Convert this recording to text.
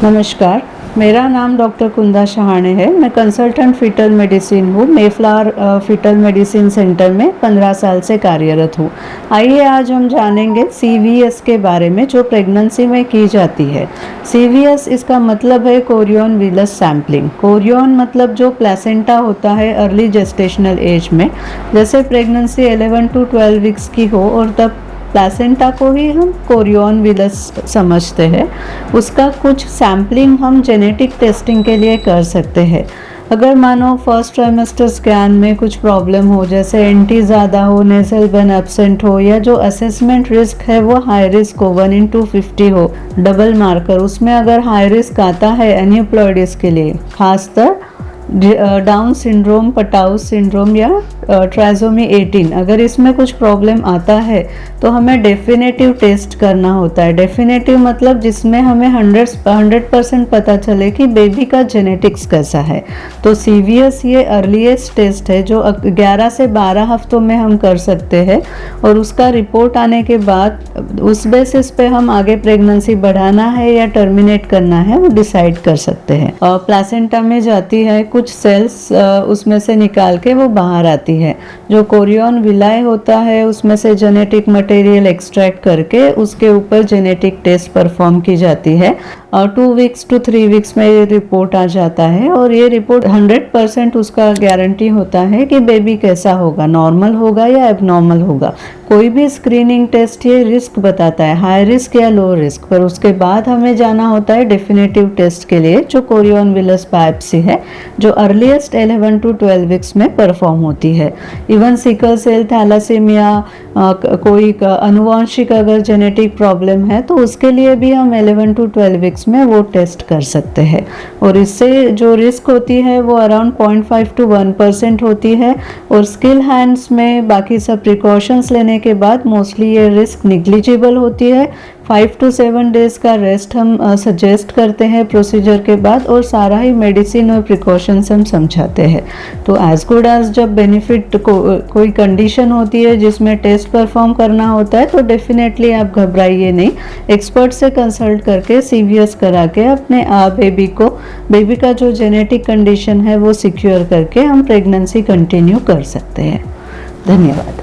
नमस्कार, मेरा नाम डॉक्टर कुंदा शहाणे है। मैं कंसल्टेंट फीटल मेडिसिन हूँ। मेफ्लावर फीटल मेडिसिन सेंटर में 15 साल से कार्यरत हूँ। आइए आज हम जानेंगे CVS के बारे में, जो प्रेगनेंसी में की जाती है। CVS इसका मतलब है कोरियन विलस सैम्पलिंग। कोरियन मतलब जो प्लेसेंटा होता है अर्ली जेस्टेशनल एज में, जैसे प्रेगनेंसी 11 to 12 वीक्स की हो और तब प्लेसेंटा को ही हम कोरियन विलस समझते हैं। उसका कुछ सैम्पलिंग हम जेनेटिक टेस्टिंग के लिए कर सकते हैं। अगर मानो फर्स्ट ट्राइमेस्टर स्कैन में कुछ प्रॉब्लम हो, जैसे एंटी ज़्यादा हो, नेसल बेन एब्सेंट हो, या जो असेसमेंट रिस्क है वो हाई रिस्क हो, 1/250 हो, डबल मार्कर, उसमें अगर हाई रिस्क आता है एन्यूप्लॉइडिस के लिए, खासकर डाउन सिंड्रोम, पटाउस सिंड्रोम या ट्राइसोमी 18, अगर इसमें कुछ प्रॉब्लम आता है तो हमें डेफिनेटिव टेस्ट करना होता है। डेफिनेटिव मतलब जिसमें हमें 100% पता चले कि बेबी का जेनेटिक्स कैसा है। तो CVS ये अर्लीस्ट टेस्ट है जो 11 से 12 हफ्तों में हम कर सकते हैं, और उसका रिपोर्ट आने के बाद उस बेसिस पे हम आगे प्रेगनेंसी बढ़ाना है या टर्मिनेट करना है वो डिसाइड कर सकते हैं। प्लेसेंटा में जाती है, कुछ सेल्स उसमें से निकाल के वो बाहर आती है। जो कोरियन विलाय होता है उसमें से जेनेटिक मटेरियल एक्सट्रैक्ट करके उसके ऊपर जेनेटिक टेस्ट परफॉर्म की जाती है, और 2 वीक्स to 3 वीक्स में ये रिपोर्ट आ जाता है। और ये रिपोर्ट 100% उसका गारंटी होता है कि बेबी कैसा होगा, नॉर्मल होगा या एबनॉर्मल होगा। कोई भी स्क्रीनिंग टेस्ट ये रिस्क बताता है, हाई रिस्क या लो रिस्क, पर उसके बाद हमें जाना होता है डेफिनेटिव टेस्ट के लिए, जो कोरियन विलस बायोप्सी है, जो अर्लीस्ट 11 to 12 वीक्स में परफॉर्म होती है। इवन सिकल सेल, थैलासीमिया, कोई अनुवांशिक अगर जेनेटिक प्रॉब्लम है तो उसके लिए भी हम 11 to 12 वीक्स में वो टेस्ट कर सकते हैं। और इससे जो रिस्क होती है वो अराउंड 0.5 to 1% होती है, और स्किल हैंड्स में बाकी सब प्रिकॉशंस लेने के बाद मोस्टली ये रिस्क निग्लिजिबल होती है। 5 to 7 डेज का रेस्ट हम सजेस्ट करते हैं प्रोसीजर के बाद, और सारा ही मेडिसिन और प्रिकॉशंस हम समझाते हैं। तो एज गुड एज जब बेनिफिट कोई कंडीशन होती है जिसमें टेस्ट परफॉर्म करना होता है तो डेफिनेटली आप घबराइए नहीं, एक्सपर्ट से कंसल्ट करके CVS करा के अपने बेबी का जो जेनेटिक कंडीशन है वो सिक्योर करके हम प्रेगनेंसी कंटिन्यू कर सकते हैं। धन्यवाद।